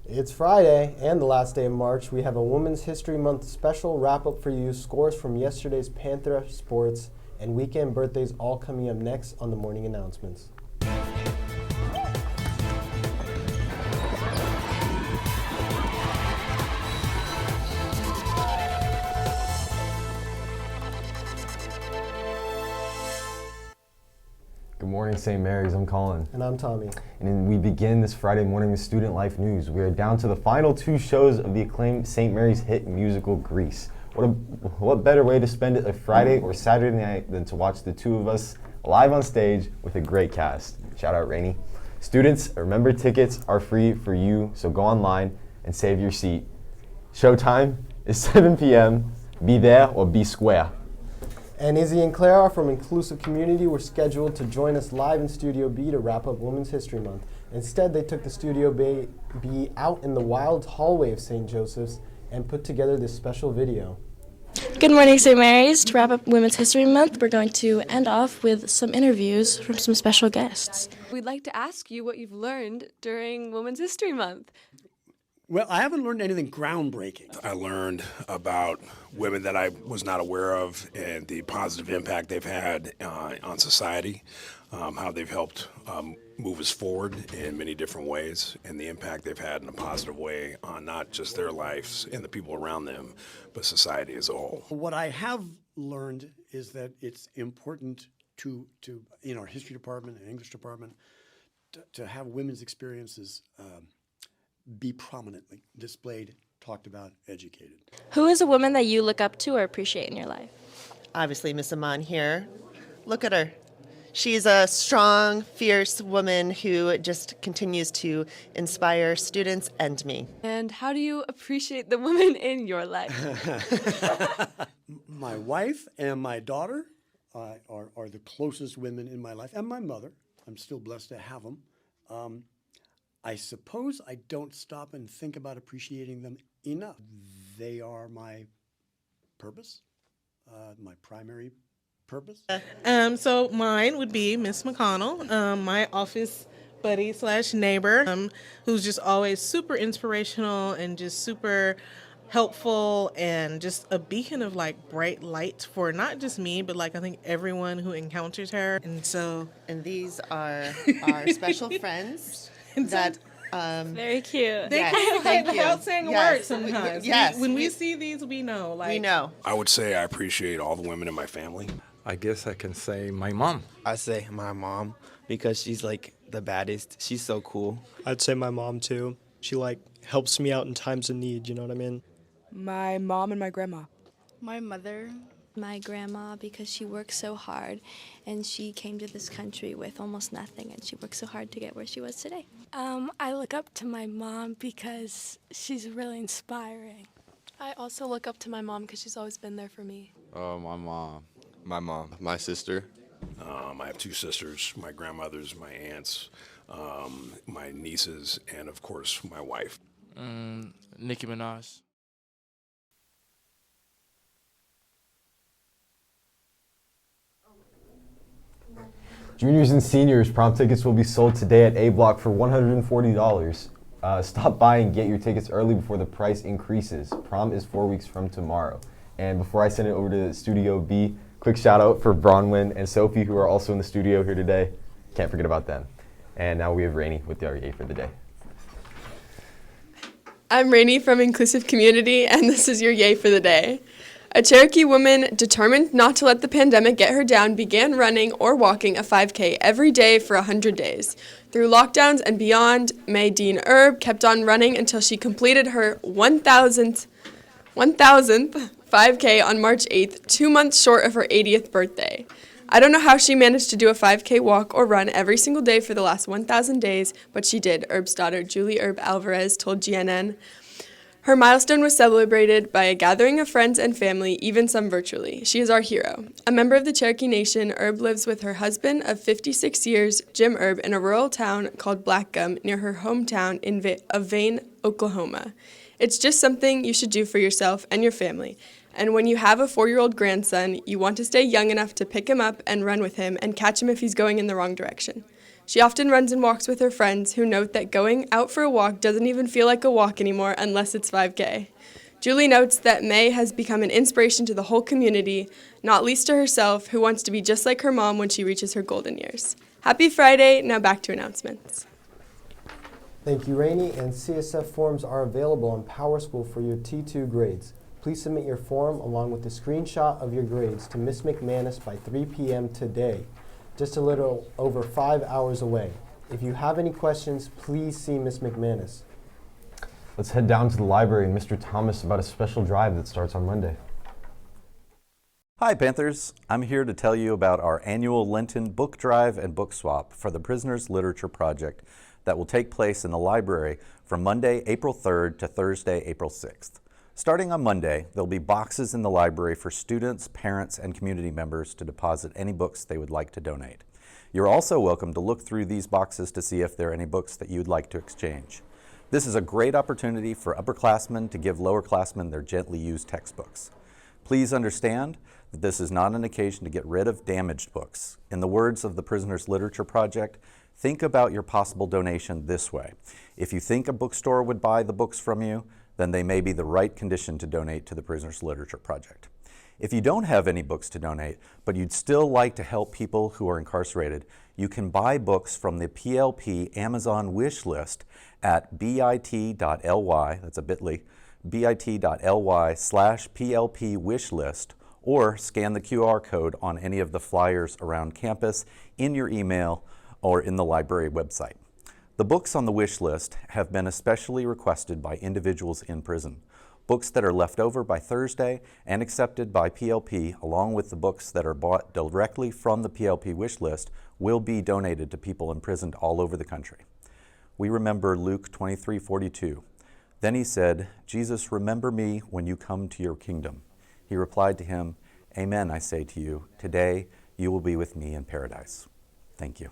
It's Friday and the last day of March. We have a Women's History Month special wrap-up for you, scores from yesterday's Panther sports, and weekend birthdays all coming up next on the morning announcements. Good morning, St. Mary's. I'm Colin. And I'm Tommy. And we begin this Friday morning with Student Life News. We are down to the final two shows of the acclaimed St. Mary's hit musical Grease. What better way to spend a Friday or Saturday night than to watch the two of us live on stage with a great cast. Shout out Rainey. Students, remember tickets are free for you, so go online and save your seat. Showtime is 7 p.m. Be there or be square. And Izzy and Clara from Inclusive Community were scheduled to join us live in Studio B to wrap up Women's History Month. Instead, they took the Studio B out in the wild hallway of St. Joseph's and put together this special video. Good morning, St. Mary's. To wrap up Women's History Month, we're going to end off with some interviews from some special guests. We'd like to ask you what you've learned during Women's History Month. Well, I haven't learned anything groundbreaking. I learned about women that I was not aware of and the positive impact they've had on society, how they've helped move us forward in many different ways, and the impact they've had in a positive way on not just their lives and the people around them, but society as a whole. What I have learned is that it's important to in our history department and English department to have women's experiences be prominently displayed, talked about, educated. Who is a woman that you look up to or appreciate in your life? Obviously, Miss Aman here. Look at her. She's a strong, fierce woman who just continues to inspire students and me. And how do you appreciate the women in your life? My wife and my daughter are the closest women in my life, and my mother. I'm still blessed to have them. I suppose I don't stop and think about appreciating them enough. They are my purpose, my primary purpose. So mine would be Miss McConnell, my office buddy / neighbor, who's just always super inspirational and just super helpful and just a beacon of like bright light for not just me, but like I think everyone who encounters her. And these are our special friends. That Very cute. They communicate without saying a word sometimes. Yes. When we see these, we know. We know. I would say I appreciate all the women in my family. I guess I can say my mom. I say my mom because she's like the baddest. She's so cool. I'd say my mom too. She like helps me out in times of need, you know what I mean? My mom and my grandma. My mother. My grandma, because she works so hard and she came to this country with almost nothing and she worked so hard to get where she was today. I look up to my mom because she's really inspiring. I also look up to my mom because she's always been there for me. My mom. My mom. My sister. I have two sisters, my grandmothers, my aunts, my nieces, and of course my wife. Nicki Minaj. Juniors and seniors, prom tickets will be sold today at A Block for $140. Stop by and get your tickets early before the price increases. Prom is 4 weeks from tomorrow. And before I send it over to Studio B, quick shout out for Bronwyn and Sophie, who are also in the studio here today. Can't forget about them. And now we have Rainey with the REA for the day. I'm Rainey from Inclusive Community, and this is your Yay for the Day. A Cherokee woman determined not to let the pandemic get her down began running or walking a 5K every day for 100 days. Through lockdowns and beyond, May Dean Erb kept on running until she completed her 1,000th 5K on March 8th, 2 months short of her 80th birthday. I don't know how she managed to do a 5K walk or run every single day for the last 1,000 days, but she did, Erb's daughter Julie Erb Alvarez told GNN. Her milestone was celebrated by a gathering of friends and family, even some virtually. She is our hero. A member of the Cherokee Nation, Erb lives with her husband of 56 years, Jim Erb, in a rural town called Blackgum near her hometown of Vane, Oklahoma. It's just something you should do for yourself and your family. And when you have a 4-year-old grandson, you want to stay young enough to pick him up and run with him and catch him if he's going in the wrong direction. She often runs and walks with her friends, who note that going out for a walk doesn't even feel like a walk anymore unless it's 5K. Julie notes that May has become an inspiration to the whole community, not least to herself, who wants to be just like her mom when she reaches her golden years. Happy Friday. Now back to announcements. Thank you, Rainey, and CSF forms are available on PowerSchool for your T2 grades. Please submit your form along with a screenshot of your grades to Ms. McManus by 3 p.m. today, just a little over 5 hours away. If you have any questions, please see Ms. McManus. Let's head down to the library and Mr. Thomas about a special drive that starts on Monday. Hi Panthers, I'm here to tell you about our annual Lenten book drive and book swap for the Prisoners Literature Project that will take place in the library from Monday, April 3rd to Thursday, April 6th. Starting on Monday, there'll be boxes in the library for students, parents, and community members to deposit any books they would like to donate. You're also welcome to look through these boxes to see if there are any books that you'd like to exchange. This is a great opportunity for upperclassmen to give lowerclassmen their gently used textbooks. Please understand that this is not an occasion to get rid of damaged books. In the words of the Prisoners Literature Project, think about your possible donation this way. If you think a bookstore would buy the books from you, then they may be the right condition to donate to the Prisoners Literature Project. If you don't have any books to donate, but you'd still like to help people who are incarcerated, you can buy books from the PLP Amazon wish list at bit.ly, that's a bit.ly, bit.ly/PLP wish list, or scan the QR code on any of the flyers around campus, in your email, or in the library website. The books on the wish list have been especially requested by individuals in prison. Books that are left over by Thursday and accepted by PLP, along with the books that are bought directly from the PLP wish list, will be donated to people imprisoned all over the country. We remember Luke 23:42. Then he said, "Jesus, remember me when you come to your kingdom." He replied to him, "Amen, I say to you, today you will be with me in paradise." Thank you.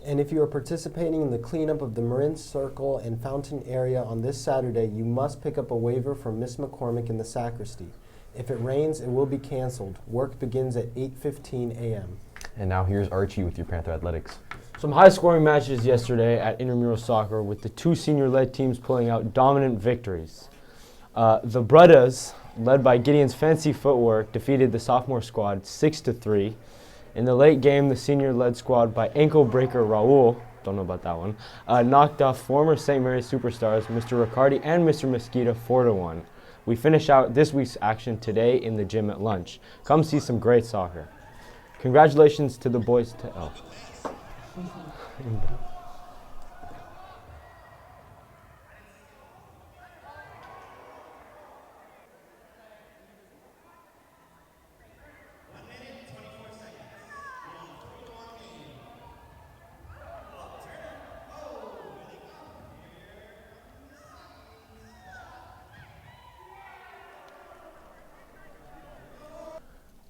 And if you are participating in the cleanup of the Marin Circle and Fountain area on this Saturday, you must pick up a waiver from Miss McCormick in the sacristy. If it rains, it will be canceled. Work begins at 8:15 a.m. And now here's Archie with your Panther Athletics. Some high-scoring matches yesterday at intramural soccer with the two senior-led teams pulling out dominant victories. The Brothers, led by Gideon's fancy footwork, defeated the sophomore squad 6-3. In the late game, the senior-led squad by ankle breaker Raul, don't know about that one, knocked off former St. Mary's superstars Mr. Riccardi and Mr. Mosquito 4-1. We finish out this week's action today in the gym at lunch. Come see some great soccer. Congratulations to the boys.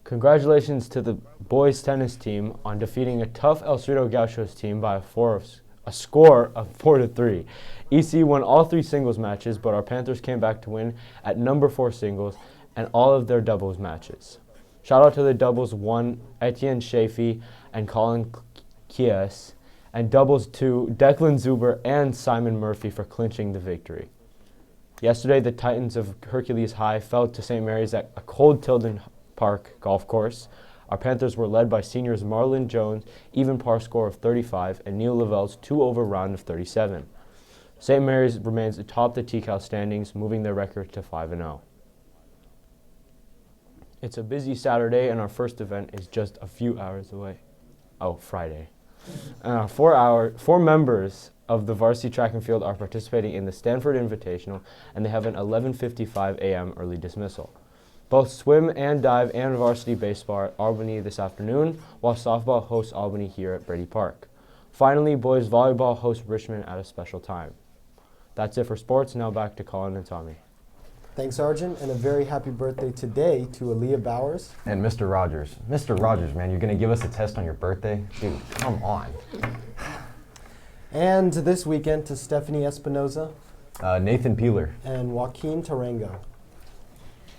Congratulations to the boys tennis team on defeating a tough El Cerrito Gauchos team by a score of 4-3. EC won all three singles matches, but our Panthers came back to win at number 4 singles and all of their doubles matches. Shout out to the doubles 1, Etienne Shafee and Colin Kies, and doubles 2, Declan Zuber and Simon Murphy for clinching the victory. Yesterday, the Titans of Hercules High fell to St. Mary's at a cold Tilden Park golf course. Our Panthers were led by seniors Marlon Jones, even par score of 35, and Neil Lavelle's 2-over round of 37. St. Mary's remains atop the TCAL standings, moving their record to 5-0. It's a busy Saturday, and our first event is just a few hours away. Oh, Friday. 4 members of the varsity track and field are participating in the Stanford Invitational, and they have an 11:55 a.m. early dismissal. Both swim and dive and varsity baseball are at Albany this afternoon, while softball hosts Albany here at Brady Park. Finally, boys volleyball hosts Richmond at a special time. That's it for sports. Now back to Colin and Tommy. Thanks, Arjun, and a very happy birthday today to Aaliyah Bowers. And Mr. Rogers. Mr. Rogers, man, you're going to give us a test on your birthday? Dude, come on. And this weekend to Stephanie Espinoza. Nathan Peeler. And Joaquin Tarango.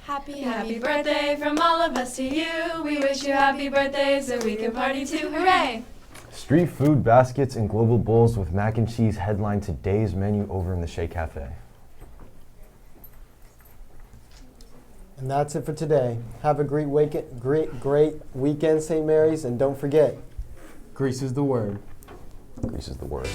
Happy birthday from all of us to you. We wish you happy birthday so we can party too. Hooray! Street food baskets and global bowls with mac and cheese headline today's menu over in the Shea Cafe. And that's it for today. Have a great weekend, St. Mary's, and don't forget, Grease is the word. Grease is the word.